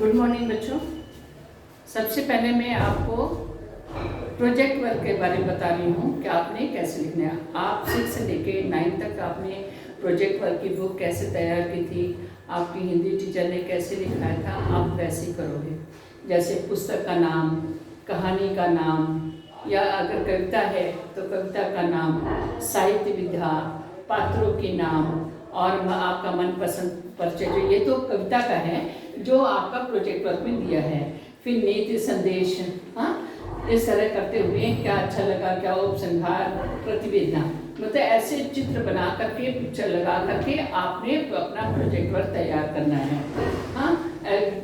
Good morning बच्चों। सबसे पहले मैं आपको प्रोजेक्ट वर्क के बारे में बता रही हूँ कि आपने कैसे लिखना है। आप 6 से लेके 9 तक आपने प्रोजेक्ट वर्क की बुक कैसे तैयार की थी, आपकी हिंदी टीचर ने कैसे लिखाया था, आप वैसे ही करोगे। जैसे पुस्तक का नाम, कहानी का नाम, या अगर कविता है तो कविता का नाम, साहित्य विधा, पात्रों के नाम और आपका मनपसंद परिचय, जो ये तो कविता का है जो आपका प्रोजेक्ट वर्क में दिया है। फिर नीति संदेश, हाँ, इस तरह करते हुए क्या अच्छा लगा, क्या उपसंहार, प्रतिवेदना, मतलब ऐसे चित्र बना करके, पिक्चर लगा करके आपने अपना प्रोजेक्ट वर्क तैयार करना है। हाँ,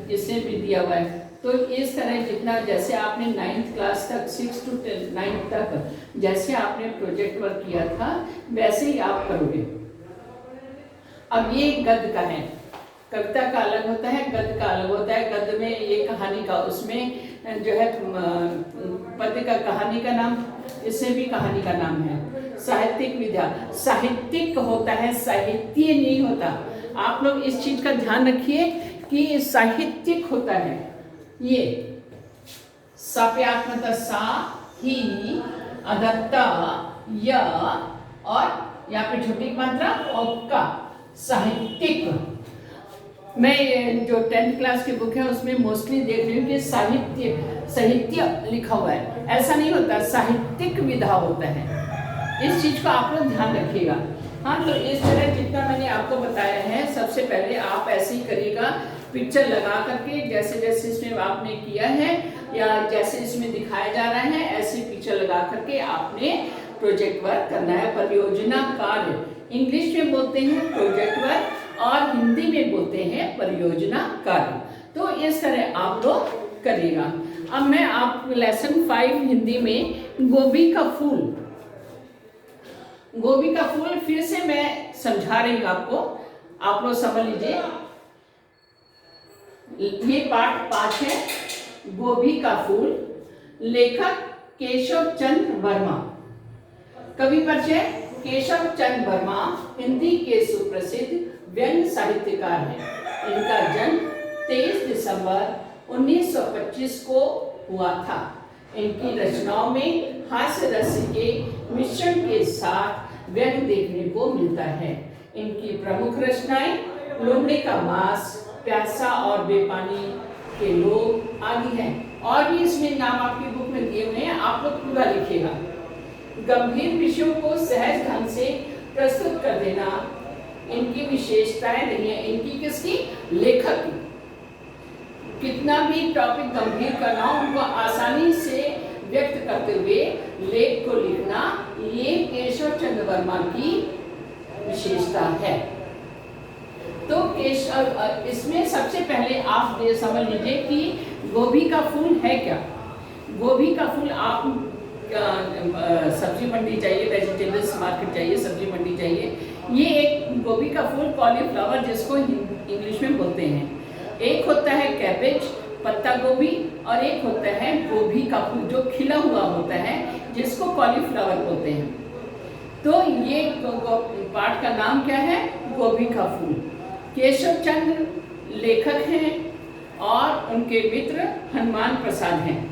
इससे भी दिया हुआ है। तो इस तरह जितना, जैसे आपने 9th क्लास तक, 6 to 9 तक जैसे आपने प्रोजेक्ट वर्क किया था वैसे ही आप करोगे। अब ये गद्य का है, कविता का अलग होता है, गद्य का अलग होता है। गद्य में ये कहानी का, उसमें जो है पद्य का, कहानी का नाम, इससे भी कहानी का नाम है। साहित्यिक विधा, साहित्यिक होता है, साहित्य नहीं होता। आप लोग इस चीज का ध्यान रखिए कि साहित्यिक होता है। ये साप्यात्मक सा, ही, अदत्ता, य और यहाँ पे छोटी मात्रा और का, साहित्यिक। मैं जो 10th क्लास की बुक है उसमें मोस्टली देख रही हूँ कि साहित्य लिखा हुआ है, ऐसा नहीं होता, साहित्यिक विधा होता है। इस चीज को आप लोग ध्यान रखिएगा। हाँ, तो इस तरह जितना मैंने आपको बताया है, सबसे पहले आप ऐसे ही करिएगा, पिक्चर लगा करके, जैसे जैसे इसमें आपने किया है या जैसे इसमें दिखाया जा रहा है, ऐसी पिक्चर लगा करके आपने प्रोजेक्ट वर्क करना है। परियोजना कार्य इंग्लिश में बोलते हैं प्रोजेक्ट वर्क और हिंदी में बोलते हैं परियोजना कार्य। तो इस तरह आप लोग करिएगा। अब मैं आप लेसन 5 हिंदी में गोभी का फूल, गोभी का फूल फिर से मैं समझा रही हूँ आपको, आप लोग समझ लीजिए। ये पाठ 5 है, गोभी का फूल। लेखक केशव चंद्र वर्मा। कवि परिचय, केशव चंद्र वर्मा हिंदी के सुप्रसिद्ध व्यंग्य साहित्यकार हैं। इनका जन्म 23 दिसंबर 1925 को हुआ था। इनकी रचनाओं में हास्य रस के मिश्रण के साथ व्यंग्य देखने को मिलता है। इनकी प्रमुख रचनाएं लोमड़ी का मांस, प्यासा और बेपानी के लोग आदि हैं। और भी इसमें नाम आपकी बुक में दिए हुए हैं, आप लोग पूरा लिखिएगा। गंभीर विषयों को सहज ढंग से प्रस्तुत कर देना इनकी विशेषताएं नहीं है। इनकी किसकी? लेखक की। कितना भी टॉपिक गंभीर करना हो, उनको आसानी से व्यक्त करते हुए लेख को लिखना, ये केशव चंद्र वर्मा की विशेषता है। तो केशव, इसमें सबसे पहले आप ये समझ लीजिए कि गोभी का फूल है क्या। गोभी का फूल, आप सब्जी मंडी चाहिए, वेजिटेबल्स मार्केट चाहिए, सब्जी मंडी चाहिए। ये एक गोभी का फूल, कॉलीफ्लावर जिसको इंग्लिश में बोलते हैं। एक होता है कैबेज, पत्ता गोभी, और एक होता है गोभी का फूल जो खिला हुआ होता है, जिसको कॉलीफ्लावर बोलते हैं। तो ये पाठ का नाम क्या है? गोभी का फूल। केशव चंद्र लेखक हैं और उनके मित्र हनुमान प्रसाद हैं।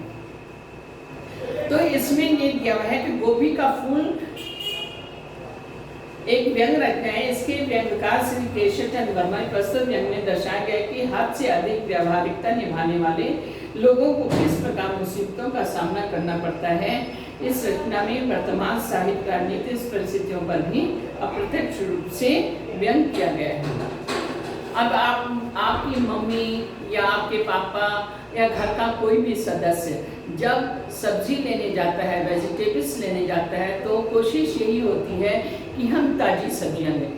तो इसमें ये दिया हुआ है कि गोभी का फूल एक व्यंग रचना है। इसके व्यंग्यकार श्री केशव चंद्र वर्मा प्रस्तुत व्यंग में दर्शाया गया कि हद से अधिक व्यावहारिकता निभाने वाले लोगों को किस प्रकार मुसीबतों का सामना करना पड़ता है। इस रचना में वर्तमान साहित्य राजनीतिक परिस्थितियों पर भी अप्रत्यक्ष रूप से व्यंग किया गया है। अब आपकी मम्मी या आपके पापा या घर का कोई भी सदस्य जब सब्जी लेने जाता है, वेजिटेबल्स लेने जाता है, तो कोशिश यही होती है कि हम ताज़ी सब्जियां लें।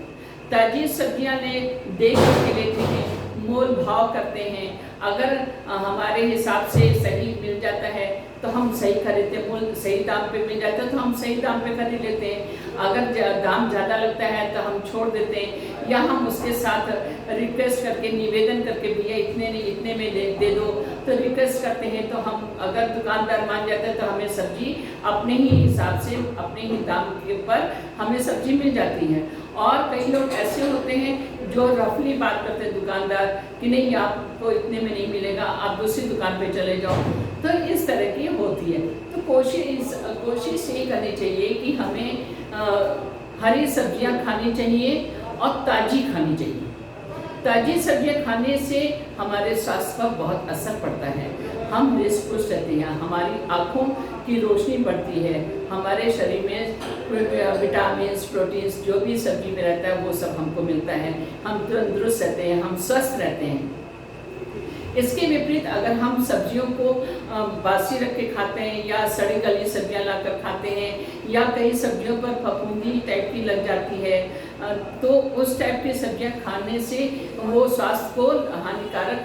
ताज़ी सब्जियां लें, देख के लेते हैं, मोल भाव करते हैं। अगर हमारे हिसाब से सही मिल जाता है तो हम सही खरीदते हैं, मोल सही दाम पे मिल जाता है तो हम सही दाम पे खरीद लेते हैं। अगर दाम ज़्यादा लगता है तो हम छोड़ देते हैं, या हम उसके साथ रिक्वेस्ट करके, निवेदन करके, भैया इतने नहीं, इतने में दे दो, तो रिक्वेस्ट करते हैं, तो हम अगर दुकानदार मान जाते हैं तो हमें सब्जी अपने ही हिसाब से अपने ही दाम के ऊपर हमें सब्जी मिल जाती है। और कई लोग ऐसे होते हैं जो रफली बात करते हैं दुकानदार कि नहीं आपको इतने में नहीं मिलेगा, आप दूसरी दुकान पे चले जाओ, तो इस तरह की होती है। तो कोशिश ये करनी चाहिए कि हमें हरी सब्जियां खानी चाहिए और ताज़ी खानी चाहिए। ताज़ी सब्जियां खाने से हमारे स्वास्थ्य पर बहुत असर पड़ता है, हम हृष्ट पुष्ट रहते हैं, हमारी आँखों की रोशनी बढ़ती है, हमारे शरीर में विटामिन प्रोटीन्स जो भी सब्जी में रहता है वो सब हमको मिलता है, हम तंदुरुस्त रहते हैं, हम स्वस्थ रहते हैं। इसके विपरीत अगर हम सब्जियों को बासी रख के खाते हैं या सड़ी गली सब्जियां लाकर खाते हैं या कई सब्जियों पर फफूंदी टाइप की लग जाती है, तो उस टाइप की सब्जियां खाने से वो स्वास्थ्य को हानिकारक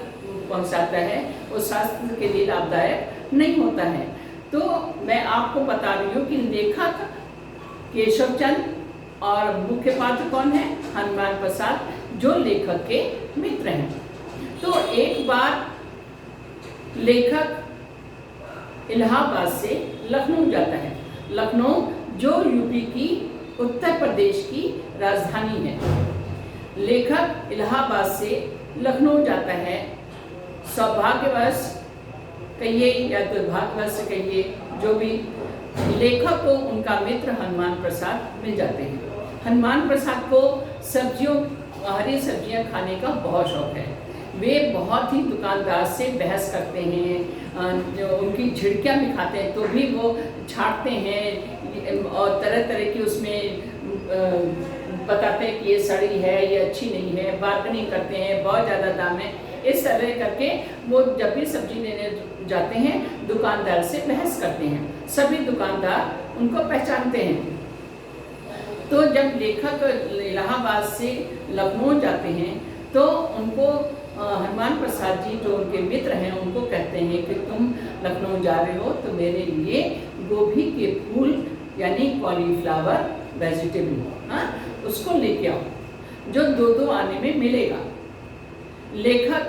पहुंचाता है, वो स्वास्थ्य के लिए लाभदायक नहीं होता है। तो मैं आपको बता रही हूँ कि लेखक केशव चंद्र और मुख्य पात्र कौन है, हनुमान प्रसाद, जो लेखक के मित्र हैं। तो एक बार लेखक इलाहाबाद से लखनऊ जाता है। लखनऊ जो यूपी की उत्तर प्रदेश की राजधानी है। लेखक इलाहाबाद से लखनऊ जाता है, सौभाग्यवश कहिए या दुर्भाग्यवश कहिए, जो भी, लेखक को उनका मित्र हनुमान प्रसाद मिल जाते हैं। हनुमान प्रसाद को हरी सब्जियां खाने का बहुत शौक है। वे बहुत ही दुकानदार से बहस करते हैं, जो उनकी झिड़कियाँ भी खाते हैं तो भी वो छांटते हैं और तरह तरह की उसमें बताते हैं कि ये सड़ी है, ये अच्छी नहीं है, बार्गेनिंग करते हैं, बहुत ज़्यादा दाम है, इस तरह करके वो जब भी सब्जी लेने जाते हैं दुकानदार से बहस करते हैं। सभी दुकानदार उनको पहचानते हैं। तो जब लेखक इलाहाबाद से लखनऊ जाते हैं तो उनको हनुमान प्रसाद जी जो उनके मित्र हैं उनको कहते हैं कि तुम लखनऊ जा रहे हो तो मेरे लिए गोभी के फूल यानी कॉलीफ्लावर वेजिटेबल, हाँ, उसको लेके आओ, जो 2-2 आने में मिलेगा। लेखक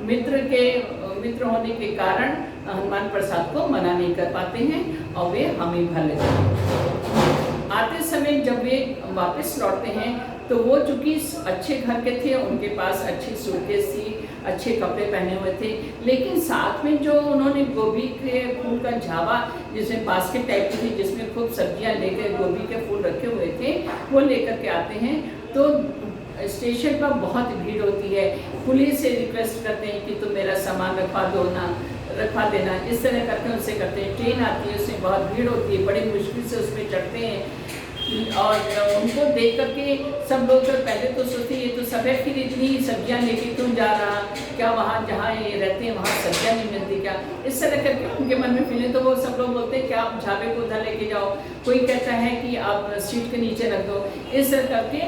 मित्र होने के कारण हनुमान प्रसाद को मना नहीं कर पाते हैं और वे हामी भर लेते हैं। आते समय जब वे वापस लौटते हैं तो वो चूँकि अच्छे घर के थे, उनके पास अच्छी सूटकेस थी, अच्छे कपड़े पहने हुए थे, लेकिन साथ में जो उन्होंने गोभी के फूल का झावा जिसमें बास्केट टाइप की थी जिसमें खूब सब्जियां लेकर गोभी के फूल रखे हुए थे वो लेकर के आते हैं। तो स्टेशन पर बहुत भीड़ होती है, पुलिस से रिक्वेस्ट करते हैं कि तुम मेरा सामान रखवा देना, इस तरह करके उनसे करते हैं। ट्रेन आती है, उसमें बहुत भीड़ होती है, बड़ी मुश्किल से उसमें चढ़ते हैं और उनको देख करके सब लोग तो पहले तो सोचते ये तो सब है, फिर इतनी सब्जियां लेके क्यों जा रहा, क्या वहाँ जहाँ ये रहते हैं वहाँ सब्जियां नहीं मिलती क्या, इस तरह करके उनके मन में फीलिंग। तो वो सब लोग बोलते हैं कि आप झाबे को उधर लेके जाओ, कोई कहता है कि आप सीट के नीचे रख दो, इस तरह करके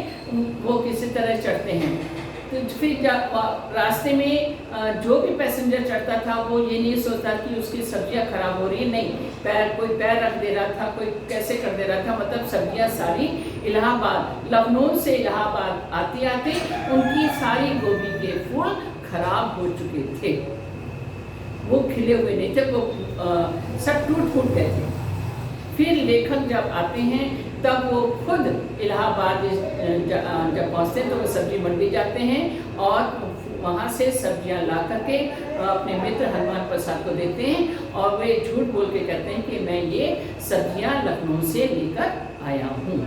वो किसी तरह चढ़ते हैं। तो फिर रास्ते में जो भी पैसेंजर चढ़ता था वो ये नहीं सोचता कि उसकी सब्जियां खराब हो रही है, नहीं, कोई पैर रख दे रहा था, कोई कैसे कर दे रहा था, मतलब सब्जियां सारी लखनऊ से इलाहाबाद आते आते उनकी सारी गोभी के फूल खराब हो चुके थे, वो खिले हुए नहीं थे, वो सब टूट फूट गए थे। फिर लेखक जब आते हैं तब वो खुद इलाहाबाद जब पहुँचते हैं तो वो सब्जी मंडी जाते हैं और वहाँ से सब्जियाँ ला करके अपने मित्र हनुमान प्रसाद को देते हैं और वे झूठ बोल के कहते हैं कि मैं ये सब्जियाँ लखनऊ से लेकर आया हूँ।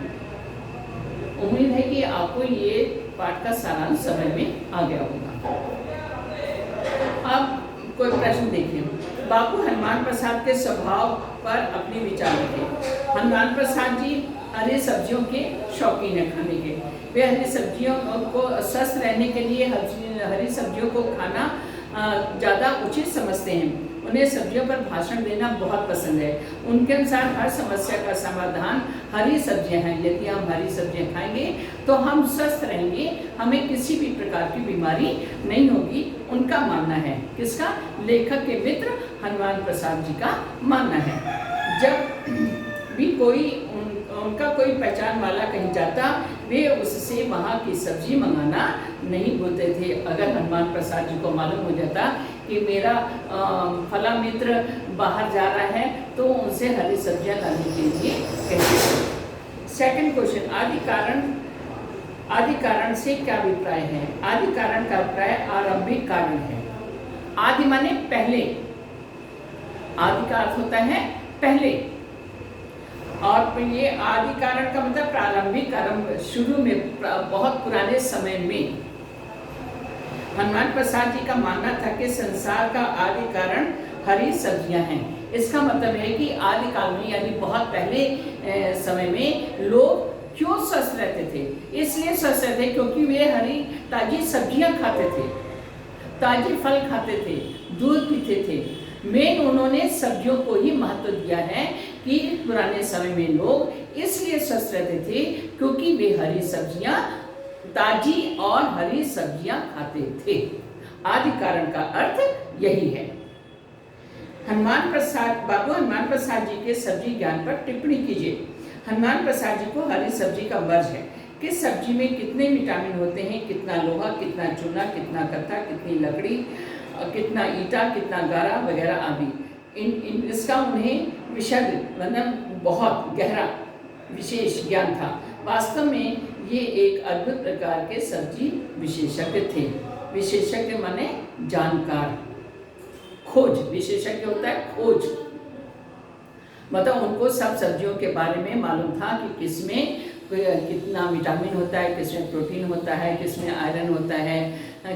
उम्मीद है कि आपको ये पाठ का सारांश समझ में आ गया होगा। अब कोई प्रश्न देखिए। बापू हनुमान प्रसाद के स्वभाव पर अपने विचार रखें। हनुमान प्रसाद जी हरी सब्जियों के शौकीन है खाने के। वे हरी सब्जियों को स्वस्थ रहने के लिए हरी सब्जियों को खाना ज़्यादा उचित समझते हैं। उन्हें सब्जियों पर भाषण देना बहुत पसंद है। उनके अनुसार हर समस्या का समाधान हरी सब्जियां हैं। यदि हम हरी सब्जियां खाएंगे तो हम स्वस्थ रहेंगे, हमें किसी भी प्रकार की बीमारी नहीं होगी, उनका मानना है। किसका? लेखक के मित्र हनुमान प्रसाद जी का मानना है। जब भी उनका कोई पहचान वाला कहीं जाता, वे उससे वहाँ की सब्जी मंगाना नहीं भूलते थे। अगर हनुमान प्रसाद जी को मालूम हो जाता कि मेरा फला मित्र बाहर जा रहा है तो उनसे हरी सब्जियां लाने के लिए कहते। सेकंड क्वेश्चन, आदि कारण से क्या अभिप्राय है? आदि कारण का अभिप्राय आरंभिक कारण है। आदि माने पहले, आदि का अर्थ होता है पहले, और ये आदि कारण का मतलब प्रारंभिक कारण, शुरू में, बहुत पुराने समय में। हनुमान प्रसाद जी का मानना था कि संसार का आदि कारण हरी सब्जियां हैं। इसका मतलब है कि आदि काल में यानी बहुत पहले समय में लोग क्यों स्वस्थ रहते थे? इसलिए स्वस्थ रहते क्योंकि वे हरी ताजी सब्जियां खाते थे, ताजे फल खाते थे, दूध पीते थे। मेन उन्होंने सब्जियों को ही महत्व दिया है कि पुराने समय में लोग इसलिए स्वस्थ रहते थे क्योंकि वे हरी सब्जियां, ताजी और हरी सब्जियां खाते थे। आदि कारण का अर्थ यही है। बाबू हनुमान प्रसाद जी के सब्जी ज्ञान पर टिप्पणी कीजिए। हनुमान प्रसाद जी को हरी सब्जी का वर्ज है। किस सब्जी में कितने विटामिन होते हैं? कितना लोहा, कितना चूना, कितना कत्था, कितनी लकड़ी, कितना ईटा, कितना गारा वगैरह आदि। इसका उन्हें विशद मतलब बहुत गहरा विशेष ज्ञान था। वास्तव में ये एक अद्भुत प्रकार के सब्जी विशेषज्ञ थे। विशेषज्ञ माने जानकार, खोज, विशेषज्ञ होता है खोज, मतलब उनको सब सब्जियों के बारे में मालूम था कि किसमें कितना विटामिन होता है, किसमें प्रोटीन होता है, किसमें आयरन होता है,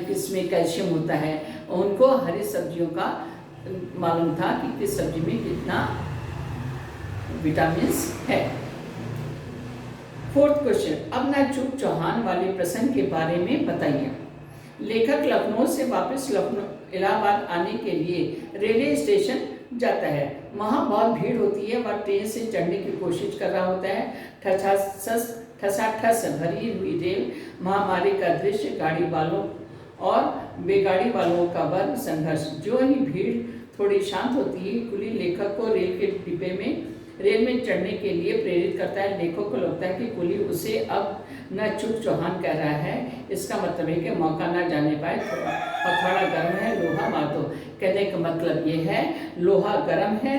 किसमें कैल्शियम होता है। उनको हरी सब्जियों का मालूम था कि किस सब्जी में कितना विटामिन है। फोर्थ क्वेश्चन, अब ना चूक चौहान वाले प्रसंग के बारे में बताइए। लेखक लखनऊ से वापस इलाहाबाद आने के लिए रेलवे स्टेशन जाता है। वहाँ बहुत भीड़ होती है। वह ट्रेन से चढ़ने की कोशिश कर रहा होता है। ठसाठस भरी हुई रेल, महामारी का दृश्य, गाड़ी वालों और बेगाड़ी वालों का वर्ग संघर्ष। जो ही भीड़ थोड़ी शांत होती है, कुली लेखक को रेल में चढ़ने के लिए प्रेरित करता है। लेखक को लगता है कि कुली उसे अब न चूक चौहान कह रहा है। इसका मतलब है कि मौका ना जाने पाए, हथौड़ा गर्म है लोहा मार दो। कहने का मतलब ये है लोहा गर्म है,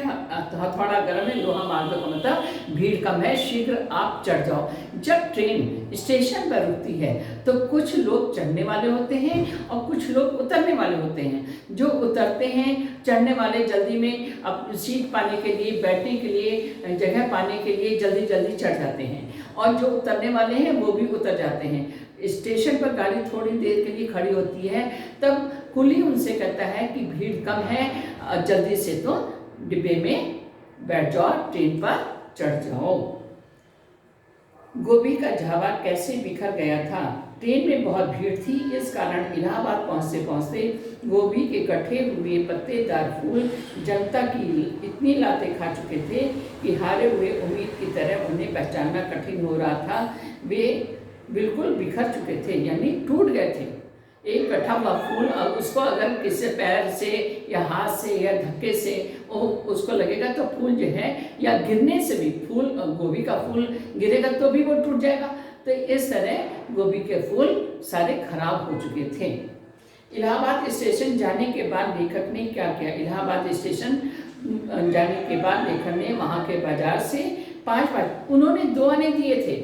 हथौड़ा गर्म है, लोहा मार दो का मतलब भीड़ कम है, शीघ्र आप चढ़ जाओ। जब ट्रेन स्टेशन पर रुकती है तो कुछ लोग चढ़ने वाले होते हैं और कुछ लोग उतरने वाले होते हैं। जो उतरते हैं, चढ़ने वाले जल्दी में अपनी सीट पाने के लिए, बैठने के लिए, जगह पाने के लिए जल्दी जल्दी चढ़ जाते हैं, और जो उतरने वाले हैं वो भी उतर जाते हैं। स्टेशन पर गाड़ी थोड़ी देर के लिए खड़ी होती है, तब कुली उनसे कहता है कि भीड़ कम है, जल्दी से तो डिब्बे में बैठ जाओ, ट्रेन पर चढ़ जाओ। गोभी का झावा कैसे बिखर गया था? ट्रेन में बहुत भीड़ थी, इस कारण इलाहाबाद पहुंचते पहुंचते गोभी के कटे हुए पत्तेदार फूल जनता की इतनी लातें खा चुके थे कि हारे हुए उम्मीद की तरह उन्हें पहचानना कठिन हो रहा था। वे बिल्कुल बिखर चुके थे, यानी टूट गए थे। एक कटा हुआ फूल, उसको अगर किसी पैर से या हाथ से या धक्के से उसको लगेगा तो फूल जो है, या गिरने से भी फूल, गोभी का फूल गिरेगा तो भी वो टूट जाएगा। तो इस तरह गोभी के फूल सारे खराब हो चुके थे। इलाहाबाद स्टेशन जाने के बाद लेखक ने क्या किया? इलाहाबाद स्टेशन जाने के बाद लेखक ने वहाँ के बाजार से 5 उन्होंने 2 आने दिए थे।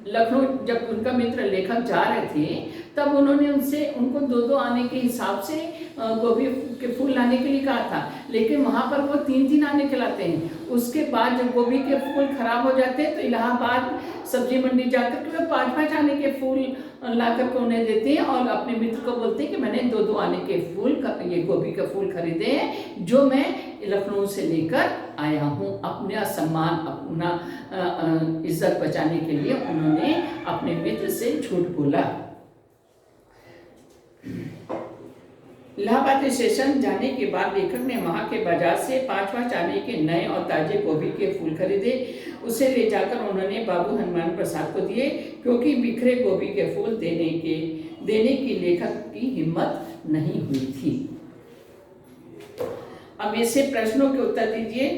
लखनऊ जब उनका मित्र लेखक जा रहे थे तब उन्होंने उनको 2-2 आने के हिसाब से गोभी के फूल लाने के लिए कहा था, लेकिन वहाँ पर वो 3-3 आने के लाते हैं। उसके बाद जब गोभी के फूल खराब हो जाते हैं तो इलाहाबाद सब्जी मंडी जाकर के 5-5 आने के फूल लाकर के उन्हें देते हैं और अपने मित्र को बोलते हैं कि मैंने 2-2 आने के फूल ये गोभी के फूल खरीदे हैं, जो मैं लखनऊ से लेकर आया हूँ। अपना सम्मान, अपना इज्जत बचाने के लिए उन्होंने अपने मित्र से झूठ बोला। इलाहाबाद स्टेशन जाने के बाद लेखक ने वहाँ के बाजार से 5 आने के नए और ताजे गोभी के फूल खरीदे। उसे ले जाकर उन्होंने बाबू हनुमान प्रसाद को दिए, क्योंकि बिखरे गोभी के फूल देने की लेखक की हिम्मत नहीं हुई थी। अब ऐसे प्रश्नों के उत्तर दीजिए।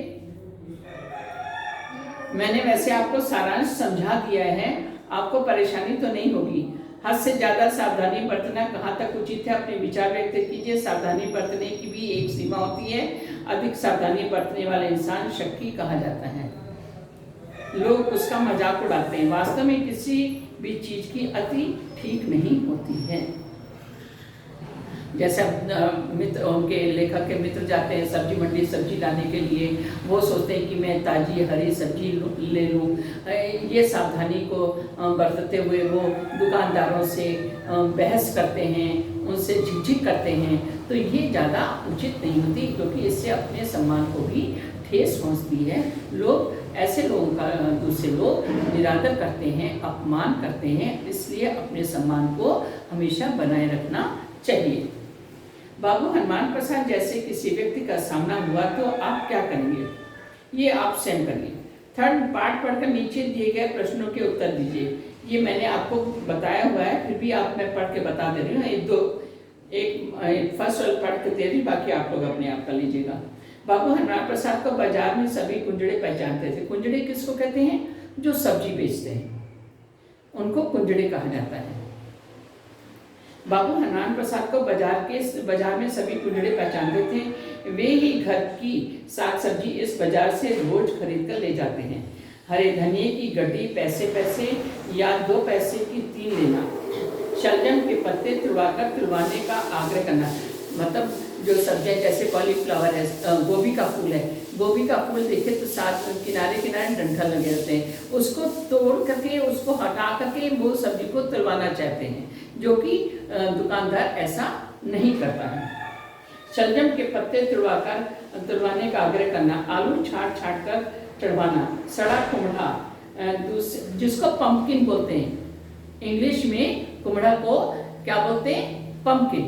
मैंने वैसे आपको सारांश समझा दिया है, आपको परेशानी तो नहीं होगी। हद से ज्यादा सावधानी बरतना कहाँ तक उचित है, अपने विचार व्यक्त कीजिए। सावधानी बरतने की भी एक सीमा होती है। अधिक सावधानी बरतने वाला इंसान शक्की कहा जाता है। लोग उसका मजाक उड़ाते हैं। वास्तव में किसी भी चीज की अति ठीक नहीं होती है। जैसे मित्र, उनके लेखक के मित्र जाते हैं सब्जी मंडी सब्जी लाने के लिए, वो सोचते हैं कि मैं ताजी हरी सब्जी ले लूँ। ये सावधानी को बरतते हुए वो दुकानदारों से बहस करते हैं, उनसे झिझक करते हैं, तो ये ज़्यादा उचित नहीं होती, क्योंकि इससे अपने सम्मान को भी ठेस पहुँचती है। लोग ऐसे लोगों का दूसरे लोग निरादर करते हैं, अपमान करते हैं, इसलिए अपने सम्मान को हमेशा बनाए रखना चाहिए। बाबू हनुमान प्रसाद जैसे किसी व्यक्ति का सामना हुआ तो आप क्या करेंगे, ये आप स्वयं करिए। थर्ड पार्ट पढ़कर नीचे दिए गए प्रश्नों के उत्तर दीजिए। ये मैंने आपको बताया हुआ है, फिर भी आप मैं पढ़ के बता दे रही हूँ। एक फर्स्ट पढ़ के दे रही, बाकी आप लोग अपने आप कर लीजिएगा। बाबू हनुमान प्रसाद को बाजार में सभी कुंजड़े पहचानते थे। कुंजड़े किसको कहते हैं? जो सब्जी बेचते हैं, उनको कुंजड़े कहा जाता है। बाबू हनुमान प्रसाद को बाजार में सभी कुंजड़े पहचानते थे। वे ही घर की साग सब्जी इस बाजार से रोज खरीद कर ले जाते हैं। हरे धनिये की गड्डी पैसे पैसे या 2 पैसे की 3 लेना। शलजम के पत्ते तुड़वाने का आग्रह करना। मतलब जो सब्जियां जैसे कॉलीफ्लावर है, गोभी का फूल है, गोभी का फूल देखे तो साथ किनारे किनारे डंठल लगे रहते हैं, उसको तोड़ करके उसको हटा करके वो सब्जी को तुड़वाना चाहते हैं, जो कि दुकानदार ऐसा नहीं करता है। शलजम के पत्ते तुड़वाने का आग्रह करना। आलू छाट छाट कर चढ़वाना। सड़ा कुमड़ा, जिसको पंपकिन बोलते हैं, इंग्लिश में कुमड़ा को क्या बोलते हैं? पंपकिन।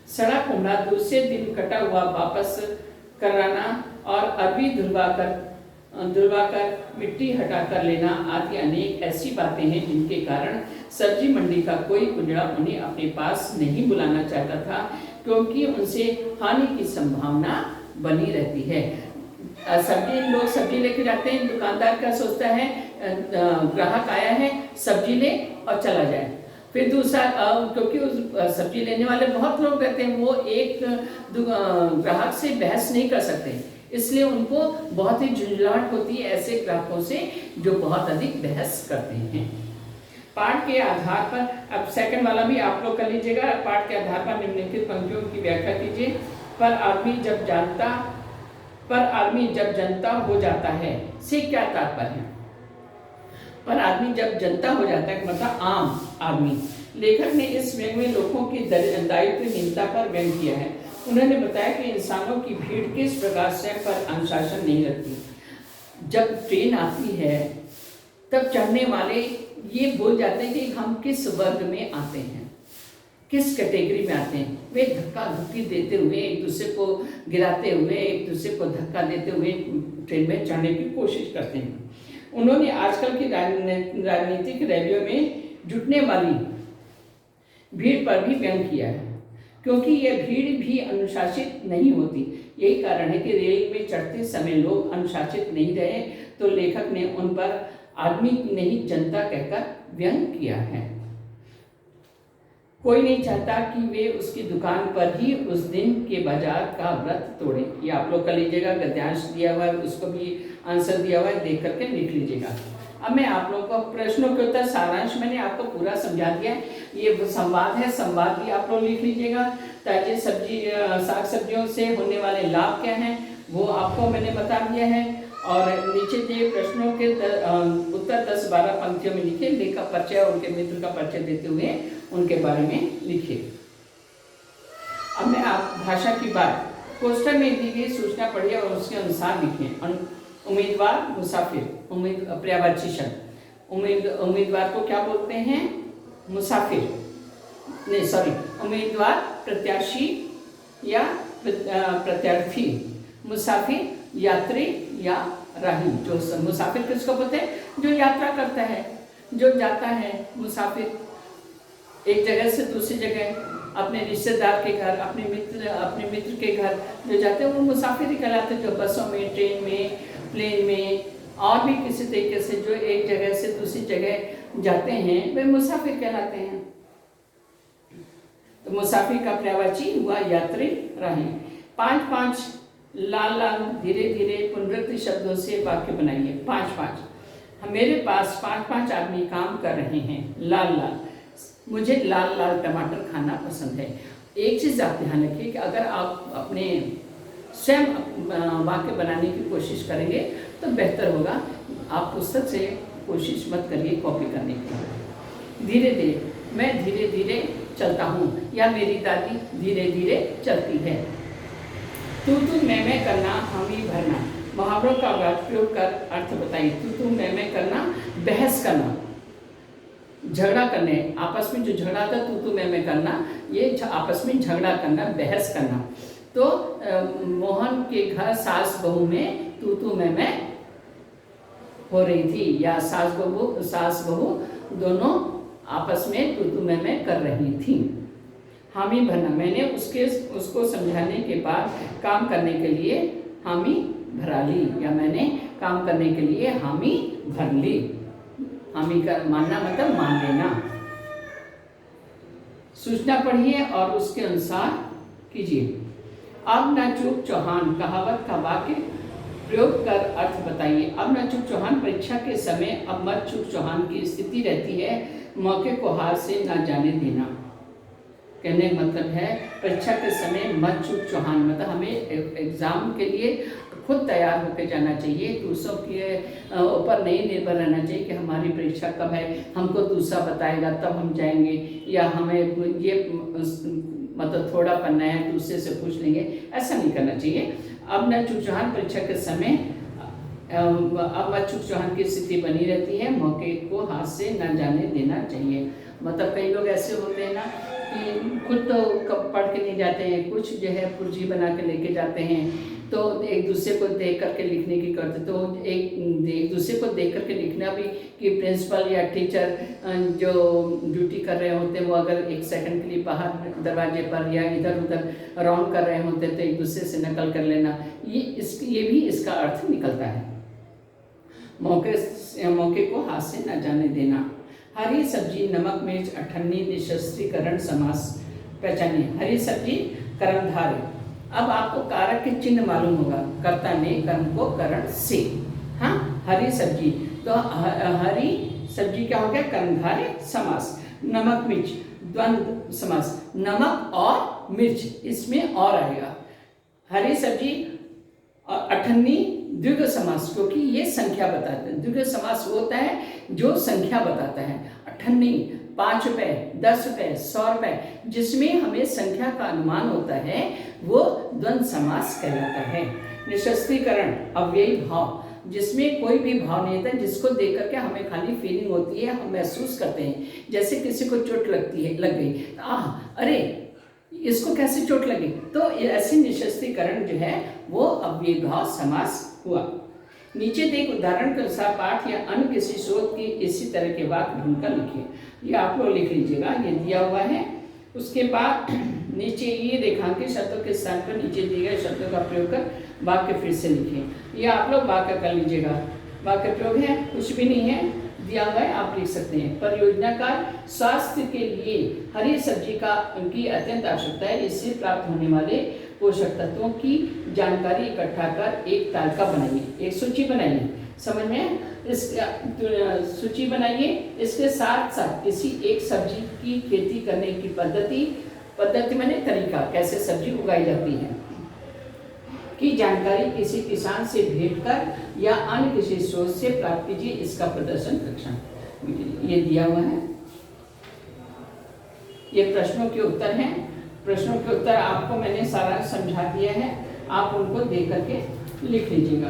सड़ा कुमड़ा दूसरे दिन कटा हुआ वापस कराना और अरबी धुलवाकर मिट्टी हटा कर लेना आदि अनेक ऐसी बातें हैं जिनके कारण सब्जी मंडी का कोई कुंजड़ा उन्हें अपने पास नहीं बुलाना चाहता था, क्योंकि उनसे हानि की संभावना बनी रहती है। लोग सब्जी लेके जाते हैं, दुकानदार क्या सोचता है, ग्राहक आया है सब्जी ले और चला जाए। फिर दूसरा, क्योंकि उस सब्जी लेने वाले बहुत लोग रहते हैं, वो एक ग्राहक से बहस नहीं कर सकते, इसलिए उनको बहुत ही झुंझलाहट होती है ऐसे ग्राहकों से जो बहुत अधिक बहस करते हैं। पाठ के आधार पर, अब सेकंड वाला भी आप लोग कर लीजिएगा। पाठ के आधार पर निम्नलिखित पंक्तियों की व्याख्या कीजिए। पर आदमी जब जनता हो जाता है से क्या तात्पर्य है? पर आदमी जब जनता हो जाता है मतलब आम आदमी। लेखक ने इस व्यंग में लोगों की दायित्वहीनता पर व्यंग किया है। उन्होंने बताया कि इंसानों की भीड़ किस प्रकार स्वयं पर अनुशासन नहीं रखती। जब ट्रेन आती है तब चढ़ने वाले ये बोल जाते हैं कि हम किस वर्ग में आते हैं, किस कैटेगरी में आते हैं। वे धक्का धुक्की देते हुए, एक दूसरे को गिराते हुए, एक दूसरे को धक्का देते हुए ट्रेन में चढ़ने की कोशिश करते हैं। उन्होंने आजकल की राजनीतिक रैलियों में जुटने वाली भीड़ पर भी व्यंग किया है, क्योंकि यह भीड़ भी अनुशासित नहीं होती। यही कारण है कि रेल में चढ़ते समय लोग अनुशासित नहीं रहे, तो लेखक ने उन पर आदमी नहीं जनता कहकर व्यंग किया है। कोई नहीं चाहता कि वे उसकी दुकान पर ही उस दिन के बाजार का व्रत तोड़े। ये आप लोग कर लीजिएगा, गद्यांश दिया हुआ है, उसको भी आंसर दिया हुआ है, देख करके लिख लीजिएगा। अब मैं आप लोगों को प्रश्नों के उत्तर सारांश मैंने आपको पूरा समझा दिया है। ये संवाद है, संवाद भी आप लोग लिख लीजिएगा, ताकि साग सब्जियों से होने वाले लाभ क्या हैं वो आपको मैंने बता दिया है। और नीचे दिए प्रश्नों के उत्तर 10-12 पंक्तियों में लिखे। लेखक परिचय और उनके मित्र का परिचय देते हुए उनके बारे में लिखिए। अब मैं आप भाषा की बात, कोष्ठक में दी गई सूचना पढ़िए और उसके अनुसार लिखें। उम्मीदवार, मुसाफिर, पर्यायवाची शब्द। उम्मीदवार को क्या बोलते हैं? मुसाफिर, नहीं सॉरी, उम्मीदवार प्रत्याशी या प्रत्यार्थी, मुसाफिर यात्री या राही। जो मुसाफिर किसको बोलते हैं? जो यात्रा करता है, जो जाता है। मुसाफिर एक जगह से दूसरी जगह, अपने रिश्तेदार के घर, अपने मित्र के घर जो जाते हैं वो मुसाफिर ही कहलाते हैं। जो बसों में, ट्रेन में, प्लेन में और भी किसी तरीके से जो एक जगह से दूसरी जगह जाते हैं वे मुसाफिर कहलाते हैं। तो मुसाफिर का पर्यायवाची हुआ यात्री राही। 5 लाल लाल धीरे धीरे पुनरुक्ति शब्दों से वाक्य बनाइए। 5 मेरे पास 5 आदमी काम कर रहे हैं। लाल लाल, मुझे लाल लाल टमाटर खाना पसंद है। एक चीज़ आप ध्यान रखिए कि अगर आप अपने स्वयं वाक्य बनाने की कोशिश करेंगे तो बेहतर होगा। आप पुस्तक से कोशिश मत करिए कॉपी करने की। धीरे धीरे, मैं धीरे धीरे चलता हूँ, या मेरी दादी धीरे धीरे चलती है। तू मैं करना, हामी भरना। मुहावरों का प्रयोग कर अर्थ बताइए। तू मैं करना, बहस करना, झगड़ा करने, आपस में जो झगड़ा था तू मैं करना, ये आपस में झगड़ा करना, बहस करना। तो मोहन के घर सास बहू में तू मैं हो रही थी, या सास बहू दोनों आपस में तू मैं कर रही थी। हामी भरना, मैंने उसको समझाने के बाद काम करने के लिए हामी भरा ली, या मैंने काम करने के लिए हामी भर ली। हामी का मानना मतलब मान लेना। सूचना पढ़िए और उसके अनुसार कीजिए। अब न चूक चौहान, कहावत का वाक्य प्रयोग कर अर्थ बताइए। अब न चूक चौहान, परीक्षा के समय अब मत चूक चौहान की स्थिति रहती है, मौके को हार से न जाने देना। कहने का मतलब है परीक्षा के समय मत चूक चौहान, मतलब हमें एग्जाम के लिए खुद तैयार होकर जाना चाहिए। दूसरों के ऊपर नहीं निर्भर रहना चाहिए कि हमारी परीक्षा कब है, हमको दूसरा बताएगा तब हम जाएंगे, या हमें ये मतलब थोड़ा पढ़ना है दूसरे से पूछ लेंगे, ऐसा नहीं करना चाहिए। अब न चूक चौहान, परीक्षा के समय अब मत चूक चौहान की स्थिति बनी रहती है, मौके को हाथ से न जाने देना चाहिए। मतलब कई लोग ऐसे होते हैं ना कि खुद तो पढ़ के नहीं जाते हैं, कुछ जो है पुर्जी बना के लेके जाते हैं, तो एक दूसरे को देख करके लिखने की करते, तो एक दूसरे को देख करके लिखना भी कि प्रिंसिपल या टीचर जो ड्यूटी कर रहे होते हैं वो अगर 1 सेकंड के लिए बाहर दरवाजे पर या इधर उधर राउंड कर रहे होते हैं तो एक दूसरे से नकल कर लेना, ये भी इसका अर्थ निकलता है। मौके को हाथ से न जाने देना। हरी सब्जी, नमक मिर्च, अठन्नी, निशस्त्रीकरण समास पहचानिए। हरी सब्जी कर्मधारय। अब आपको कारक के चिन्ह मालूम होगा, कर्ता ने कर्म को करण से। हाँ, हरी सब्जी, तो हरी सब्जी क्या हो गया, कर्मधारय समास। नमक मिर्च द्वंद्व समास, नमक और मिर्च इसमें और आएगा। हरी सब्जी और अठन्नी द्विगु समास, क्योंकि ये संख्या बताते हैं। द्विगु समास वो होता है जो संख्या बताता है। अठन्नी 5 रुपए, 10 रुपए, 100 रुपए, जिसमें हमें संख्या का अनुमान होता है वो द्वंद्व समास कहलाता है। निशस्त्रीकरण अव्ययी भाव, जिसमें कोई भी भाव नहीं होता, जिसको देख करके हमें खाली फीलिंग होती है, हम महसूस करते हैं। जैसे किसी को चोट लगती है, लग गई, अरे इसको कैसे चोट लगी, तो ऐसे निशस्त्रीकरण जो है वो अव्ययी भाव समास हुआ। नीचे देख उदाहरण के अनुसार पाठ या अन्य किसी स्रोत की इसी तरह के वाक्य ढूंढकर लिखिए। ये आप लोग लिख लीजिएगा, ये दिया हुआ है। उसके बाद नीचे ये रेखांकित शब्दों के स्थान पर नीचे दिए गए शब्दों का प्रयोग कर वाक्य फिर से लिखिए। ये आप लोग वाक्य कर लीजिएगा। वाक्य प्रयोग है, कुछ भी नहीं है, दिया हुआ है, आप लिख सकते हैं। परियोजना का स्वास्थ्य के लिए हरी सब्जी की अत्यंत आवश्यकता है। इससे प्राप्त होने वाले पोषक तत्वों की जानकारी इकट्ठा कर एक तालिका बनाइए, एक सूची बनाइए। समझ में, इस सूची बनाइए। इसके साथ साथ किसी एक सब्जी की खेती करने की पद्धति माने तरीका, कैसे सब्जी उगाई जाती है की जानकारी किसी किसान से भेंट कर या अन्य किसी स्रोत से प्राप्त कीजिए। इसका प्रदर्शन कक्षा ये दिया हुआ है। ये प्रश्नों के उत्तर हैं। प्रश्नों के उत्तर आपको मैंने सारा समझा दिया है, आप उनको देख करके लिख लीजिएगा।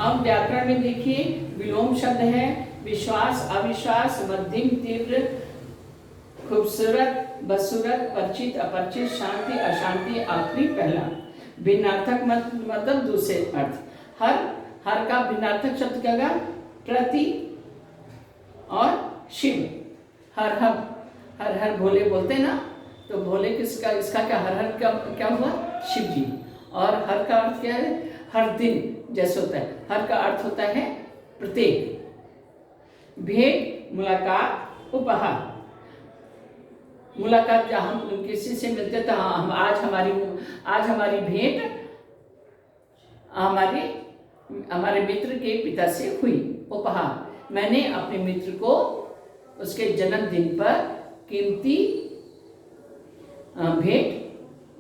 अब व्याकरण में देखिए, विलोम शब्द है विश्वास, अविश्वास, मध्यम, तीव्र, खूबसूरत, बदसूरत, परिचित, अपरिचित, शांति, अशांति, आखिरी, पहला। भिन्नार्थक मतलब दूसरे अर्थ। हर का भिन्नार्थक शब्द क्या होगा, प्रति और शिव। हर हर भोले बोलते हैं ना, तो भोले किसका, इसका क्या हर क्या हुआ, शिव जी। और हर का अर्थ क्या है, हर दिन जैसे होता है। हर का अर्थ होता है प्रत्येक। भेंट मुलाकात, उपहार। मुलाकात, जहाँ हम किसी से मिलते तो हम आज हमारी भेंट हमारे मित्र के पिता से हुई। उपहार, मैंने अपने मित्र को उसके जन्मदिन पर कीमती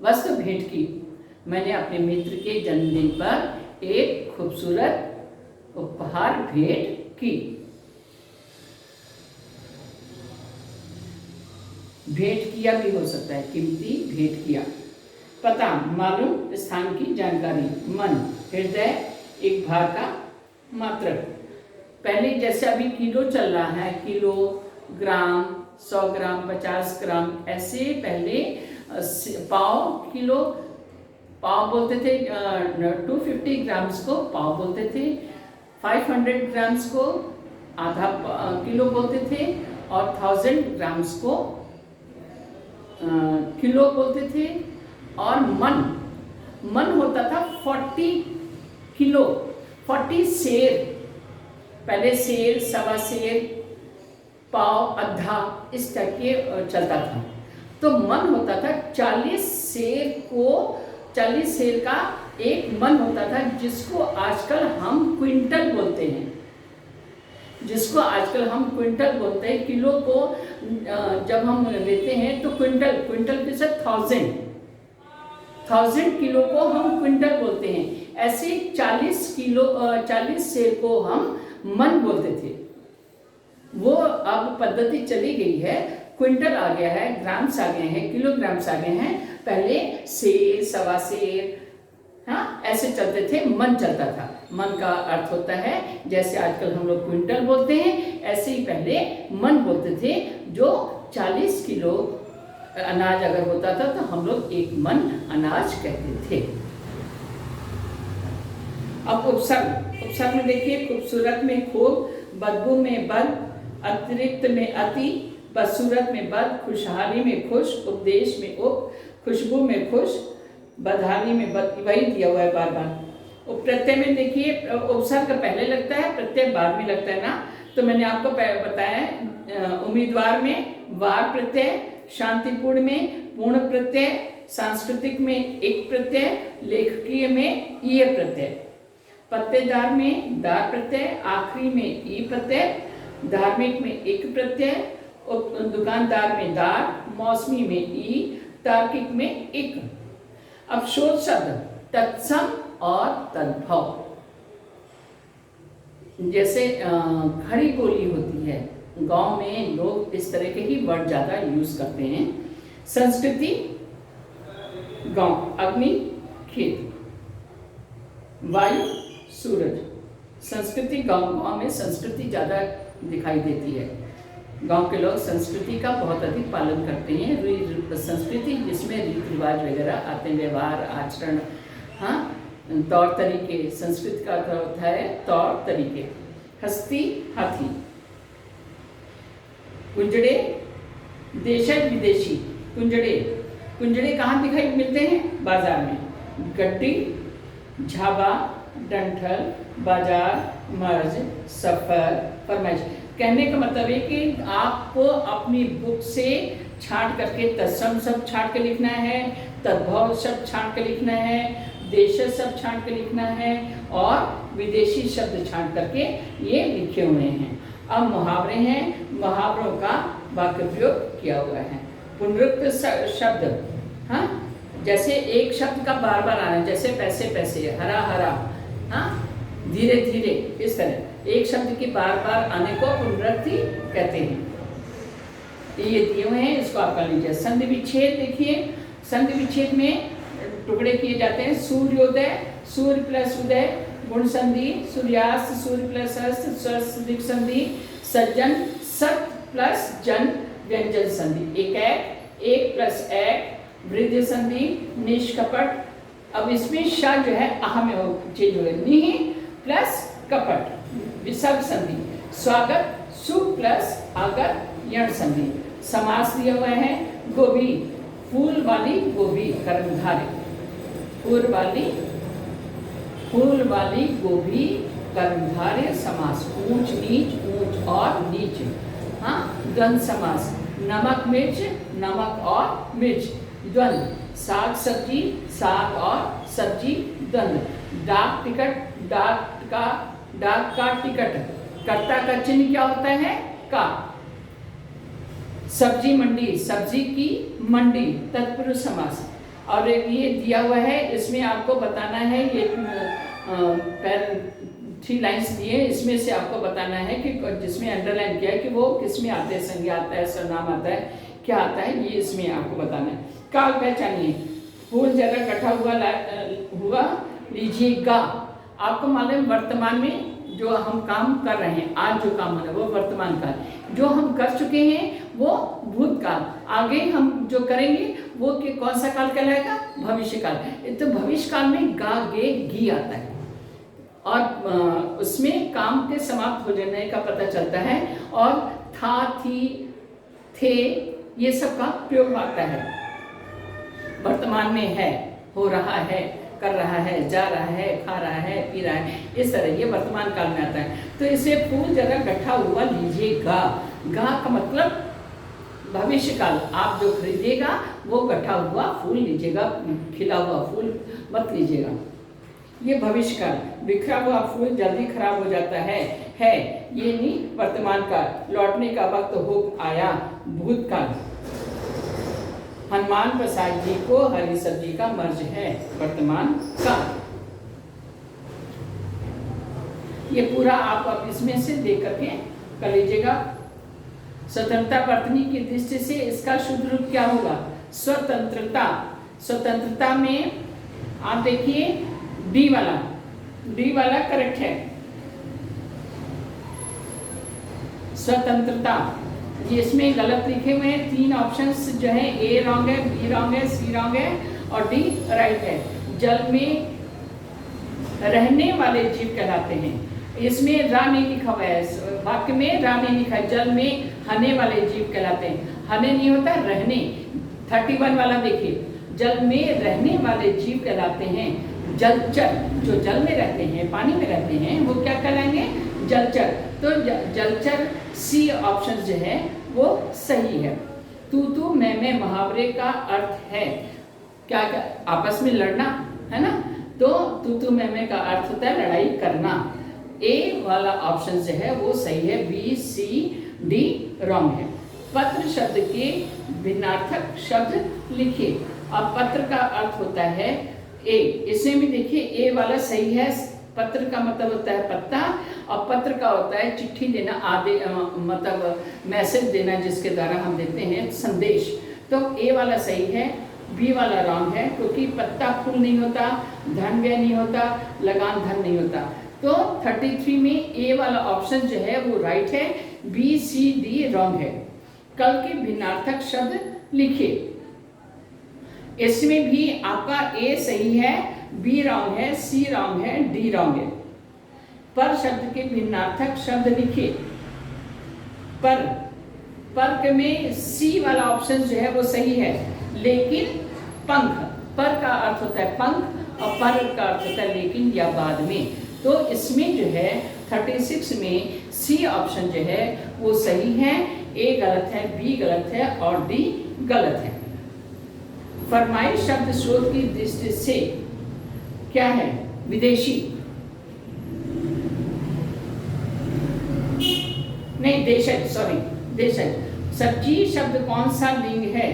वस्तु भेंट की। मैंने अपने मित्र के जन्मदिन पर एक खूबसूरत उपहार भेंट की। भेंट किया भी हो सकता है, कीमती भेंट किया। पता, मालूम स्थान की जानकारी। मन, हृदय, एक भार का मात्रक। पहले जैसे अभी किलो चल रहा है, किलो, ग्राम, 100 ग्राम, 50 ग्राम, ऐसे पहले पाव, किलो, पाव बोलते थे। 250 ग्राम्स को पाव बोलते थे, 500 ग्राम्स को आधा किलो बोलते थे, और 1000 ग्राम्स को किलो बोलते थे। और मन होता था 40 किलो, 40 सेर। पहले सेर, सवा सेर, पाव, आधा, इस टाइप के चलता था। तो मन होता था 40 सेर का एक मन होता था, जिसको आजकल हम क्विंटल बोलते हैं। किलो को जब हम लेते हैं तो क्विंटल के साथ 1000 किलो को हम क्विंटल बोलते हैं। ऐसे 40 सेर को हम मन बोलते थे। वो अब पद्धति चली गई है, क्विंटल आ गया है, ग्राम्स आ गए हैं, किलोग्राम्स आ गए हैं। पहले सेर, सवा सेर, हाँ, ऐसे चलते थे, मन चलता था। मन का अर्थ होता है, जैसे आजकल हम लोग क्विंटल बोलते हैं, ऐसे ही पहले मन बोलते थे। जो 40 किलो अनाज अगर होता था तो हम लोग एक मन अनाज कहते थे। अब उपसर्ग में देखिए, खूबसूरत में खूब, बदबू में बद, अतिरिक्त में अति, बदसूरत में बद, खुशहाली में खुश, उपदेश में उप, खुशबू में खुश, बदहाली में बद, वही दिया हुआ है बार बार। प्रत्यय में देखिए, उपसर्ग पहले लगता है, प्रत्यय बाद में लगता है ना। तो मैंने आपको बताया, उम्मीदवार में वार प्रत्यय, शांतिपूर्ण में पूर्ण प्रत्यय, सांस्कृतिक में एक प्रत्यय, लेखकीय में ईय प्रत्यय, पत्तेदार में दार प्रत्यय, आखिरी में ई प्रत्यय, धार्मिक में एक प्रत्यय, दुकानदार में दार, मौसमी में ई, तार्किक में एक। अब शोध शब्द, तत्सम और तद्भव। जैसे खड़ी बोली होती है, गांव में लोग इस तरह के ही वर्ड ज़्यादा यूज करते हैं। संस्कृति, गांव, अग्नि, खेत, वायु, सूरज। संस्कृति, गांव में संस्कृति ज़्यादा दिखाई देती है। गांव के लोग संस्कृति का बहुत अधिक पालन करते हैं। संस्कृति जिसमें रीति रिवाज वगैरह आते हैं, व्यवहार, आचरण, हाँ, तौर तरीके। संस्कृति का अर्थ होता है तौर तरीके। हस्ती, हाथी, कुंजड़े, देशज विदेशी। कुंजड़े कहाँ दिखाई मिलते हैं? बाजार में। गड्डी, झाबा, डंठल, बाजार, मर्ज, सफर, फरमाइश। कहने का मतलब है कि आपको अपनी बुक से छांट करके तत्सम शब्द छांट के लिखना है, तद्भव शब्द छांट के लिखना है, देशज शब्द छांट के लिखना है, और विदेशी शब्द छांट करके ये लिखे हुए हैं। अब मुहावरे हैं, मुहावरों का वाक्य प्रयोग किया हुआ है। पुनरुक्त शब्द, हाँ, जैसे एक शब्द का बार बार आना, जैसे पैसे पैसे, हरा हरा, हाँ, धीरे धीरे, इस तरह एक शब्द के बार बार आने को पुनरुक्ति कहते हैं। ये दिए हुए हैं, इसको आप कर लीजिए। संधि विच्छेद देखिए, संधि विच्छेद में टुकड़े किए जाते हैं। सूर्योदय, सूर्य प्लस उदय, गुण संधि। सूर्यास्त, सूर्य प्लस अस्त, स्वस्तिक संधि। सज्जन, सत प्लस जन, व्यंजन संधि। एक प्लस एक, वृद्धि संधि। निष्कपट, अब इसमें श जो है आह में चेंज हो गया, निह प्लस कपट, विसर्ग संधि। स्वागत, सु प्लस आगत, यण संधि। समास दिया हुआ है। गोभी, फूल वाली गोभी, कर्मधारय। फूल वाली गोभी, कर्मधारय समास। ऊंच नीच, ऊंच और नीच। द्वंद्व समास, नमक मिर्च, नमक और मिर्च, द्वंद्व, साग सब्जी, साग और सब्जी, द्वंद्व, डाक टिकट, डाक का टिकट, कर्ता का चिन्ह क्या होता है? का, सब्जी मंडी, सब्जी की मंडी, तत्पुरुष समास। और ये दिया हुआ है, इसमें आपको बताना है, ये 3 लाइन्स दिए, इसमें से आपको बताना है कि जिसमें अंडरलाइन किया है कि वो किस में आते हैं, संज्ञा आता है, सर्वनाम आता है, क्या आता है, ये इसमें आपको बताना है। काल पहचानिए, फूल जरा इकट्ठा हुआ लीजिएगा। आपको मालूम वर्तमान में जो हम काम कर रहे हैं, आज जो काम हो रहा है वो वर्तमान काल, जो हम कर चुके हैं वो भूतकाल, आगे हम जो करेंगे वो कौन सा काल कहलाएगा? भविष्य काल। तो भविष्य काल में गा गे गी आता है और उसमें काम के समाप्त हो जाने का पता चलता है, और था, थी, थे, ये सब का प्रयोग आता है। वर्तमान में है, हो रहा है, कर रहा है, जा रहा है, खा रहा है, पी रहा है, इस तरह ये वर्तमान काल में आता है। तो इसे फूल जरा गट्ठा हुआ लीजिएगा, गा का मतलब भविष्य काल, आप जो खरीदिएगा वो गट्ठा हुआ फूल लीजिएगा, खिला हुआ फूल मत लीजिएगा। ये भविष्य काल, बिखरा हुआ फूल जल्दी खराब हो जाता है, ये नहीं वर्तमान काल, लौटने का वक्त हो आया, भूतकाल। हनुमान प्रसाद जी को हरी सब्जी का मर्ज है, वर्तमान काल। ये पूरा आप अब इसमें से देख करके कर लीजिएगा। स्वतंत्रता बरतने की दृष्टि से इसका शुद्ध रूप क्या होगा? स्वतंत्रता। स्वतंत्रता में आप देखिए डी वाला करेक्ट है। स्वतंत्रता, ये इसमें गलत लिखे हुए हैं, 3 ऑप्शंस जो है, ए रॉन्ग है, बी रॉन्ग है, सी रॉन्ग है और डी राइट है। जल में रहने वाले जीव कहलाते हैं, इसमें रा नहीं लिखा हुआ है, वाक्य में रा नहीं लिखा है। जल में हने वाले जीव कहलाते हैं, हने नहीं होता रहने। 31 वाला देखिए, जल में रहने वाले जीव कहलाते हैं जलचर, जो जल में रहते हैं, पानी में रहते हैं, वो क्या कहलाएंगे? जलचर। तो जलचर सी ऑप्शन जो है वो सही है। तू मैं मुहावरे का अर्थ है क्या? आपस में लड़ना है ना, तो तू मैं का अर्थ होता है लड़ाई करना। ए वाला ऑप्शन जो है वो सही है, बी सी डी रॉन्ग है। पत्र शब्द के भिन्नार्थक शब्द लिखिए। अब पत्र का अर्थ होता है ए, इसमें भी देखिए ए वाला सही है। पत्र का मतलब होता है पत्ता, और पत्र का होता है चिट्ठी देना, आदि मतलब मैसेज देना, जिसके द्वारा हम देते हैं संदेश। तो ए वाला सही है, बी वाला रॉन्ग है, क्योंकि पत्ता फूल नहीं होता, धन व्यय नहीं होता, लगान धन नहीं होता। तो 33 में ए वाला ऑप्शन जो है वो राइट है, बी सी डी रॉन्ग है। कल के भिन्नार्थक शब्द लिखिए। इसमें भी आपका ए सही है, बी रॉन्ग है, सी रॉन्ग है, डी रॉन्ग है। पर शब्द के भिन्नार्थक शब्द लिखिए। पर में सी वाला ऑप्शन जो है वो सही है, लेकिन पंख, पर का अर्थ होता है पंख और पर का अर्थ होता है लेकिन या बाद में। तो इसमें जो है 36 में सी ऑप्शन जो है वो सही है, ए गलत है, बी गलत है और डी गलत है। फरमाइश शब्द स्रोत की दृष्टि से क्या है? विदेशी, नहीं देशज, सॉरी देशज। सब्जी शब्द कौन सा लिंग है?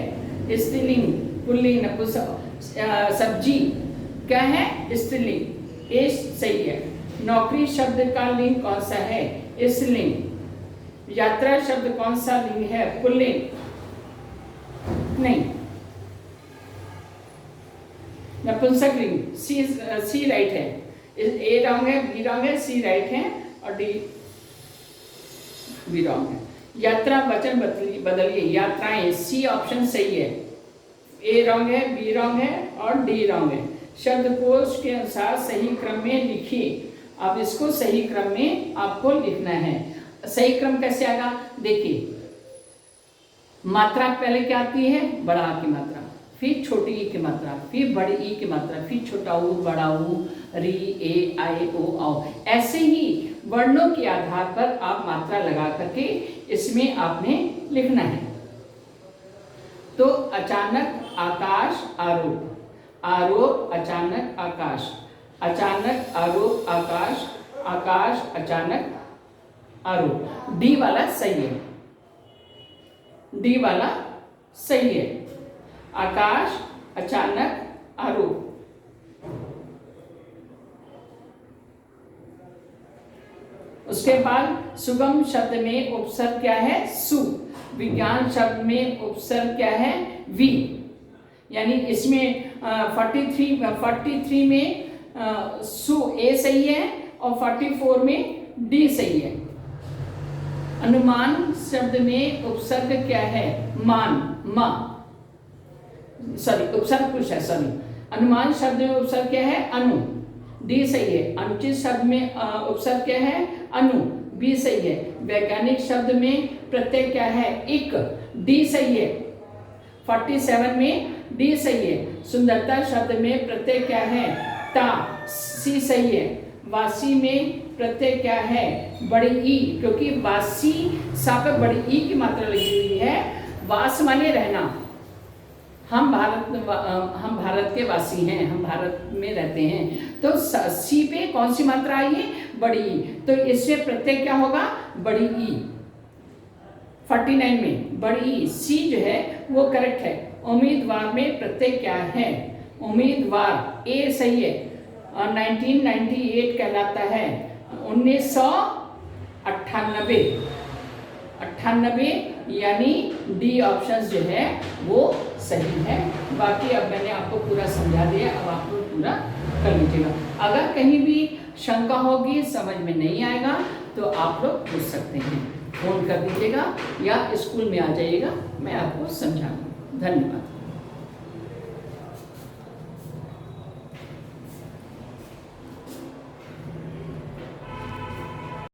स्त्रीलिंग, पुल्लिंग, नपुंसक। सब्जी क्या है? स्त्रीलिंग, ये सही है। नौकरी शब्द का लिंग कौन सा है? स्त्रीलिंग। यात्रा शब्द कौन सा लिंग है? पुल्लिंग, नहीं नपुंसक लिंग। सी राइट है, ए रॉन्ग है, बी रॉन्ग है, सी राइट है और डी बी रॉन्ग है। यात्रा वचन बदलिए, यात्राएं, सी ऑप्शन सही है, ए रॉन्ग है, बी रॉन्ग है और डी रॉन्ग है। शब्दकोश के अनुसार सही क्रम में लिखिए। अब इसको सही क्रम में आपको लिखना है। सही क्रम कैसे आएगा? देखिए, मात्रा पहले क्या आती है? बड़ा की मात्रा, फिर छोटी ई की मात्रा, फिर बड़ी ई की मात्रा, फिर छोटा ऊ, बड़ा ऊ, री, ए, आई, ओ, औ। ऐसे ही वर्णों के आधार पर आप मात्रा लगा करके इसमें आपने लिखना है। तो अचानक आकाश आरोप, आरोप अचानक आकाश, अचानक आरोप आकाश, आकाश अचानक आरोप। डी वाला सही है, डी वाला सही है। आकाश अचानक आरोप। उसके बाद सुगम शब्द में उपसर्ग क्या है? सु। विज्ञान शब्द में उपसर्ग क्या है? वी। यानी इसमें 43 में सु ए सही है और 44 में डी सही है। अनुमान शब्द में उपसर्ग क्या है? मान, मा, सॉरी उपसर्ग पुरुष है, सॉरी। अनुमान शब्द में उपसर्ग क्या है? अनु, डी सही है। अनुचित शब्द में उपसर्ग क्या है? अनु, बी सही है। वैज्ञानिक शब्द में प्रत्यय क्या है? इक, डी सही है। 47 में डी सही है। सुंदरता शब्द में प्रत्यय क्या है? ता, सी सही है। वासी में प्रत्यय क्या है? बड़ी ई, क्योंकि वासी सा पे बड़ी ई की मात्रा लगी हुई है। वास माने रहना। हम भारत के वासी हैं, हम भारत में रहते हैं। तो सी पे कौन सी मात्रा आई है? बड़ी ई। तो इससे प्रत्यय क्या होगा? बड़ी ई। 49 में बड़ी ई, सी जो है वो करेक्ट है। उम्मीदवार में प्रत्यय क्या है? उम्मीदवार, ए सही है। और 1998 कहलाता है 1998 यानी डी ऑप्शन जो है वो सही है। बाकी अब मैंने आपको पूरा समझा दिया, अब आप लोग पूरा कर लीजिएगा। अगर कहीं भी शंका होगी, समझ में नहीं आएगा, तो आप लोग पूछ सकते हैं, फोन कर दीजिएगा या स्कूल में आ जाइएगा, मैं आपको समझाऊंगा। धन्यवाद।